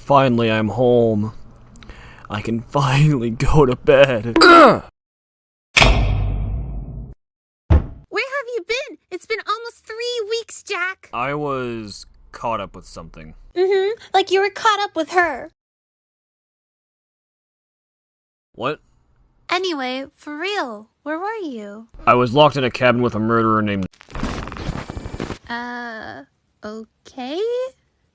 Finally, I'm home. I can finally go to bed. Where have you been? It's been almost 3 weeks, Jack. I was caught up with something. Like you were caught up with her. What? Anyway, for real, where were you? I was locked in a cabin with a murderer named... Okay?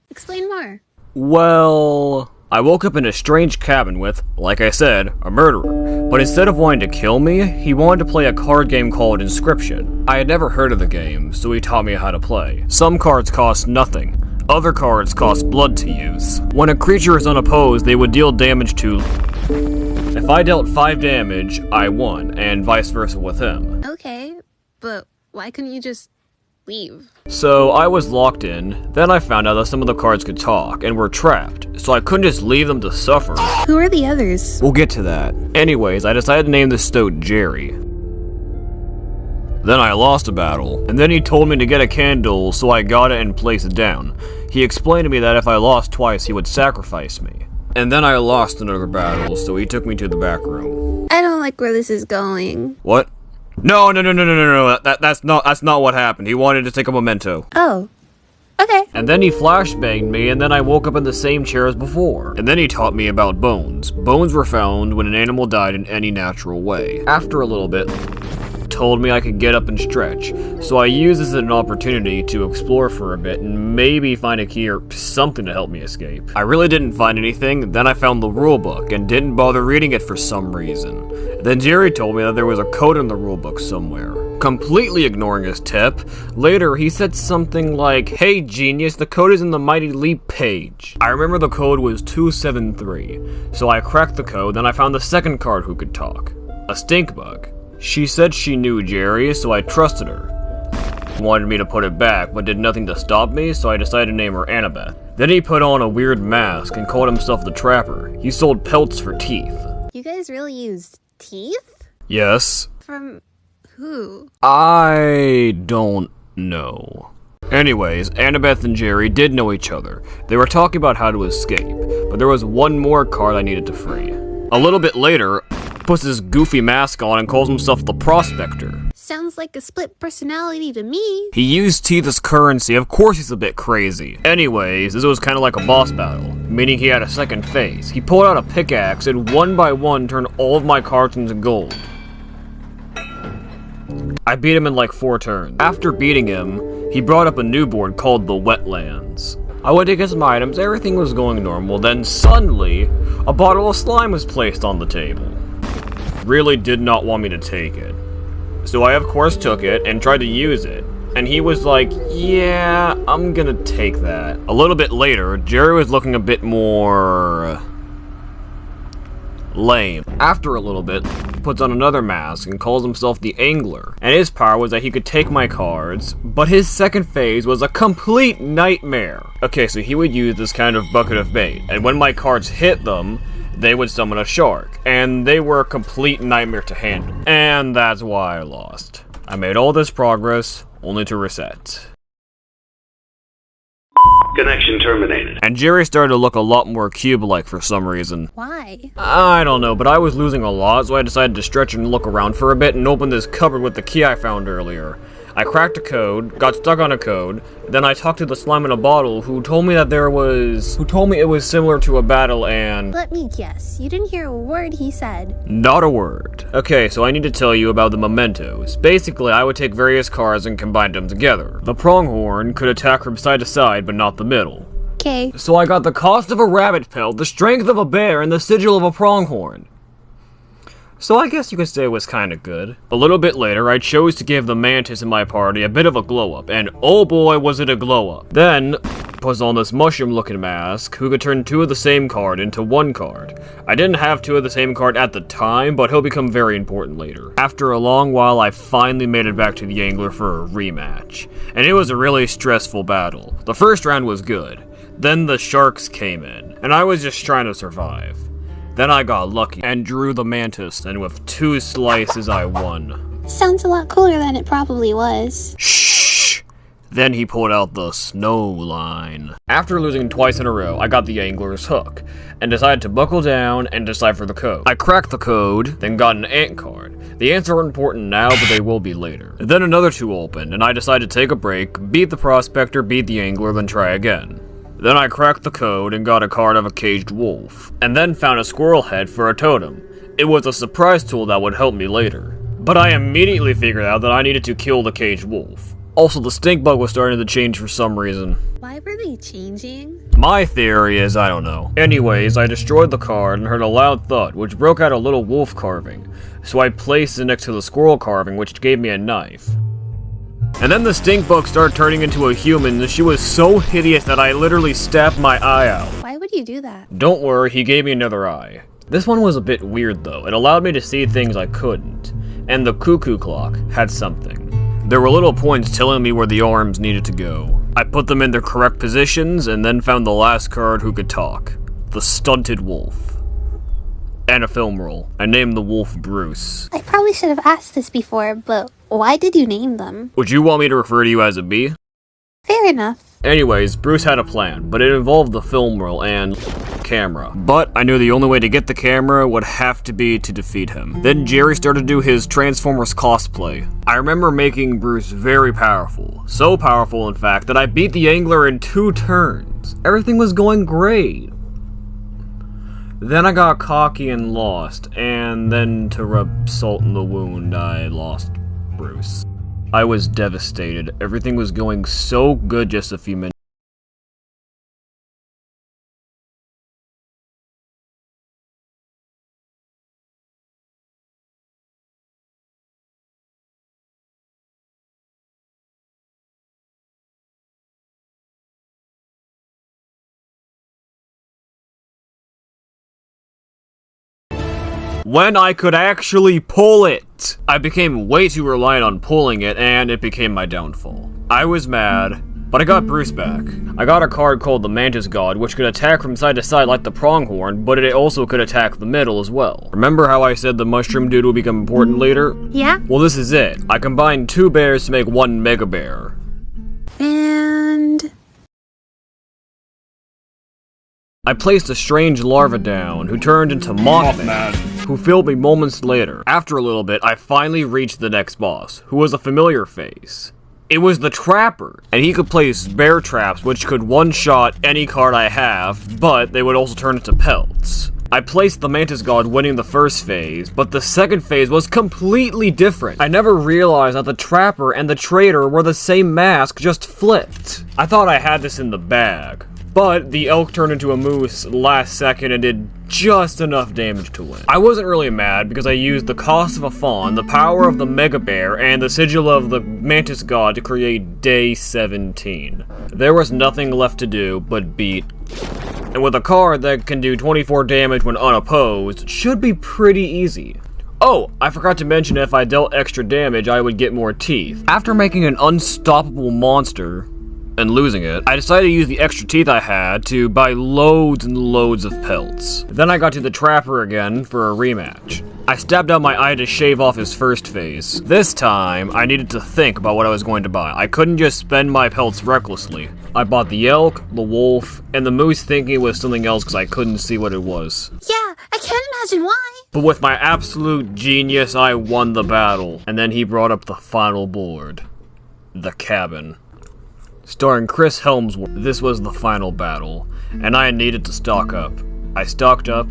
Explain more. Well, I woke up in a strange cabin with, like I said, a murderer. But instead of wanting to kill me, he wanted to play a card game called Inscryption. I had never heard of the game, so he taught me how to play. Some cards cost nothing. Other cards cost blood to use. When a creature is unopposed, they would deal damage to... If I dealt 5 damage, I won, and vice versa with him. Okay, but why couldn't you just leave? So I was locked in, then I found out that some of the cards could talk, and were trapped, so I couldn't just leave them to suffer. Who are the others? We'll get to that. Anyways, I decided to name this stoat Jerry. Then I lost a battle, and then he told me to get a candle, so I got it and placed it down. He explained to me that if I lost twice, he would sacrifice me. And then I lost another battle, so he took me to the back room. I don't like where this is going. What? No, that's not what happened. He wanted to take a memento. Oh. Okay. And then he flashbanged me, and then I woke up in the same chair as before. And then he taught me about bones. Bones were found when an animal died in any natural way. After a little bit, told me I could get up and stretch, so I used this as an opportunity to explore for a bit and maybe find a key or something to help me escape. I really didn't find anything, then I found the rulebook and didn't bother reading it for some reason. Then Jerry told me that there was a code in the rulebook somewhere. Completely ignoring his tip, later he said something like, "Hey genius, the code is in the Mighty Leap page." I remember the code was 273, so I cracked the code, then I found the second card who could talk. A stink bug. She said she knew Jerry, so I trusted her. Wanted me to put it back, but did nothing to stop me, so I decided to name her Annabeth. Then he put on a weird mask and called himself the Trapper. He sold pelts for teeth. You guys really used teeth? Yes. From who? I don't know. Anyways, Annabeth and Jerry did know each other. They were talking about how to escape, but there was one more card I needed to free. A little bit later, puts his goofy mask on and calls himself the Prospector. Sounds like a split personality to me. He used teeth as currency, of course he's a bit crazy. Anyways, this was kind of like a boss battle, meaning he had a second phase. He pulled out a pickaxe and one by one turned all of my cards into gold. I beat him in like 4 turns. After beating him, he brought up a new board called the Wetlands. I went to get some items, everything was going normal, then suddenly, a bottle of slime was placed on the table. Really did not want me to take it. So I of course took it and tried to use it. And he was like, "Yeah, I'm gonna take that." A little bit later, Jerry was looking a bit more... lame. After a little bit, puts on another mask and calls himself the Angler. And his power was that he could take my cards, but his second phase was a complete nightmare. Okay, so he would use this kind of bucket of bait, and when my cards hit them, they would summon a shark, and they were a complete nightmare to handle. And that's why I lost. I made all this progress, only to reset. Connection terminated. And Jerry started to look a lot more cube-like for some reason. Why? I don't know, but I was losing a lot, so I decided to stretch and look around for a bit and open this cupboard with the key I found earlier. I cracked a code, got stuck on a code, then I talked to the slime in a bottle who told me that it was similar to a battle and... Let me guess, you didn't hear a word he said. Not a word. Okay, so I need to tell you about the mementos. Basically, I would take various cards and combine them together. The pronghorn could attack from side to side, but not the middle. Okay. So I got the cost of a rabbit pelt, the strength of a bear, and the sigil of a pronghorn. So I guess you could say it was kinda good. A little bit later, I chose to give the mantis in my party a bit of a glow-up, and oh boy was it a glow-up. Then, puts on this mushroom-looking mask, who could turn 2 of the same card into 1 card. I didn't have 2 of the same card at the time, but he'll become very important later. After a long while, I finally made it back to the Angler for a rematch. And it was a really stressful battle. The first round was good. Then the sharks came in, and I was just trying to survive. Then I got lucky and drew the mantis, and with 2 slices I won. Sounds a lot cooler than it probably was. Shh! Then he pulled out the snow line. After losing twice in a row, I got the angler's hook, and decided to buckle down and decipher the code. I cracked the code, then got an ant card. The ants aren't important now, but they will be later. Then another two opened, and I decided to take a break, beat the prospector, beat the angler, then try again. Then I cracked the code and got a card of a caged wolf, and then found a squirrel head for a totem. It was a surprise tool that would help me later. But I immediately figured out that I needed to kill the caged wolf. Also, the stink bug was starting to change for some reason. Why were they changing? My theory is, I don't know. Anyways, I destroyed the card and heard a loud thud, which broke out a little wolf carving. So I placed it next to the squirrel carving, which gave me a knife. And then the stink bug started turning into a human, and she was so hideous that I literally stabbed my eye out. Why would you do that? Don't worry, he gave me another eye. This one was a bit weird though. It allowed me to see things I couldn't. And the cuckoo clock had something. There were little points telling me where the arms needed to go. I put them in their correct positions and then found the last card who could talk. The stunted wolf. And a film roll. I named the wolf Bruce. I probably should have asked this before, but why did you name them? Would you want me to refer to you as a bee? Fair enough. Anyways, Bruce had a plan, but it involved the film roll and camera. But I knew the only way to get the camera would have to be to defeat him. Then Jerry started to do his Transformers cosplay. I remember making Bruce very powerful. So powerful, in fact, that I beat the angler in 2 turns. Everything was going great. Then I got cocky and lost, and then to rub salt in the wound, I lost Bruce. I was devastated. Everything was going so good just a few minutes. When I could actually pull it! I became way too reliant on pulling it, and it became my downfall. I was mad, but I got Bruce back. I got a card called the Mantis God, which could attack from side to side like the pronghorn, but it also could attack the middle as well. Remember how I said the mushroom dude would become important later? Yeah? Well, this is it. I combined 2 bears to make 1 mega bear. And... I placed a strange larva down, who turned into Mothman, who filled me moments later. After a little bit, I finally reached the next boss, who was a familiar face. It was the Trapper, and he could place bear traps which could one-shot any card I have, but they would also turn into pelts. I placed the Mantis God winning the first phase, but the second phase was completely different. I never realized that the Trapper and the Traitor were the same mask, just flipped. I thought I had this in the bag. But the elk turned into a moose last second and did just enough damage to win. I wasn't really mad because I used the cost of a fawn, the power of the Mega Bear, and the sigil of the Mantis God to create Day 17. There was nothing left to do but beat. And with a card that can do 24 damage when unopposed, it should be pretty easy. Oh, I forgot to mention if I dealt extra damage, I would get more teeth. After making an unstoppable monster, and losing it, I decided to use the extra teeth I had to buy loads and loads of pelts. Then I got to the Trapper again for a rematch. I stabbed out my eye to shave off his first phase. This time, I needed to think about what I was going to buy. I couldn't just spend my pelts recklessly. I bought the elk, the wolf, and the moose thinking it was something else because I couldn't see what it was. yeah, I can't imagine why. But with my absolute genius, I won the battle. And then he brought up the final board. The Cabin. Starring Chris Helmsworth. This was the final battle, and I needed to stock up. I stocked up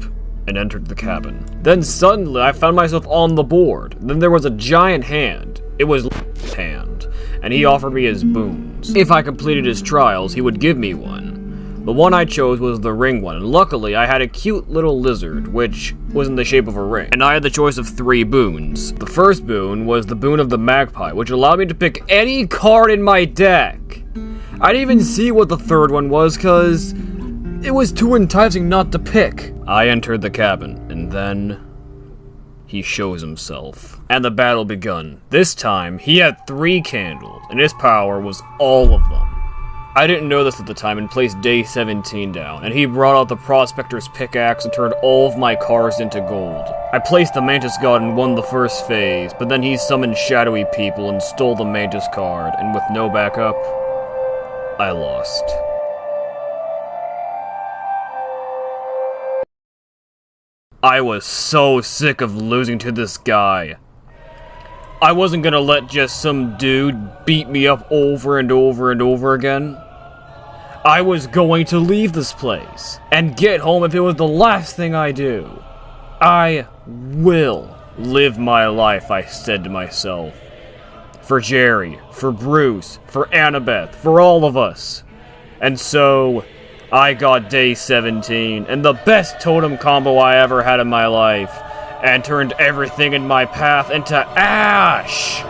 and entered the cabin. Then suddenly I found myself on the board. Then there was a giant hand. It was hand, and he offered me his boons. If I completed his trials, he would give me one. The one I chose was the ring one, and luckily I had a cute little lizard, which was in the shape of a ring. And I had the choice of 3 boons. The first boon was the boon of the magpie, which allowed me to pick any card in my deck. I didn't even see what the third one was, cause it was too enticing not to pick. I entered the cabin, and then he shows himself. And the battle begun. This time, he had 3 candles, and his power was all of them. I didn't know this at the time and placed Day 17 down, and he brought out the Prospector's pickaxe and turned all of my cards into gold. I placed the Mantis God and won the first phase, but then he summoned shadowy people and stole the Mantis card, and with no backup, I lost. I was so sick of losing to this guy. I wasn't gonna let just some dude beat me up over and over and over again. I was going to leave this place and get home if it was the last thing I do. I will live my life, I said to myself. For Jerry, for Bruce, for Annabeth, for all of us. And so, I got day 17, and the best totem combo I ever had in my life, and turned everything in my path into ash!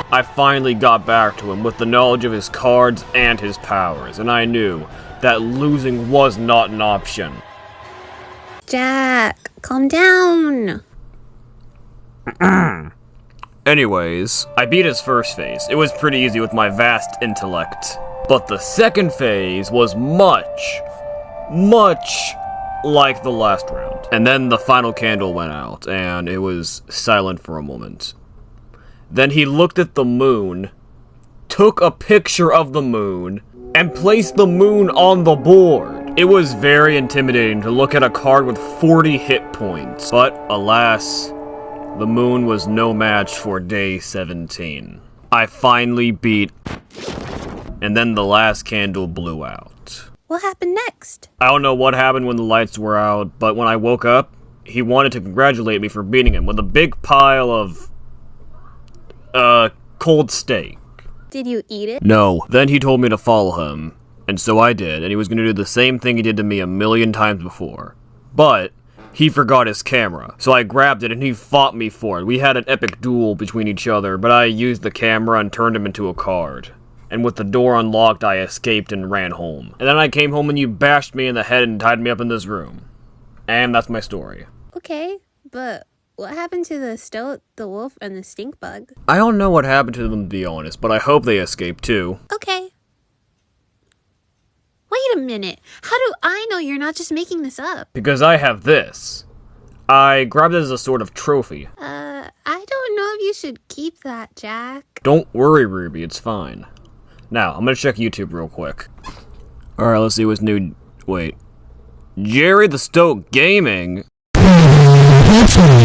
I finally got back to him with the knowledge of his cards and his powers, and I knew that losing was not an option. Jack, calm down. Anyways, I beat his first phase. It was pretty easy with my vast intellect. But the second phase was much like the last round. And then the final candle went out, and it was silent for a moment. Then he looked at the moon, took a picture of the moon, and placed the moon on the board. It was very intimidating to look at a card with 40 hit points. But, alas, the moon was no match for day 17. I finally beat, and then the last candle blew out. What happened next? I don't know what happened when the lights were out, but when I woke up, he wanted to congratulate me for beating him with a big pile of cold steak. Did you eat it? No. Then he told me to follow him, and so I did, and he was going to do the same thing he did to me a million times before. But he forgot his camera, so I grabbed it and he fought me for it. We had an epic duel between each other, but I used the camera and turned him into a card. And with the door unlocked, I escaped and ran home. And then I came home and you bashed me in the head and tied me up in this room. And that's my story. Okay, but what happened to the stoat, the wolf, and the stink bug? I don't know what happened to them, to be honest, but I hope they escaped too. Okay. Wait a minute. How do I know you're not just making this up? Because I have this. I grabbed it as a sort of trophy. I don't know if you should keep that, Jack. Don't worry, Ruby, it's fine. Now, I'm gonna check YouTube real quick. Alright, let's see what's new. Wait. Jerry the Stoat Gaming?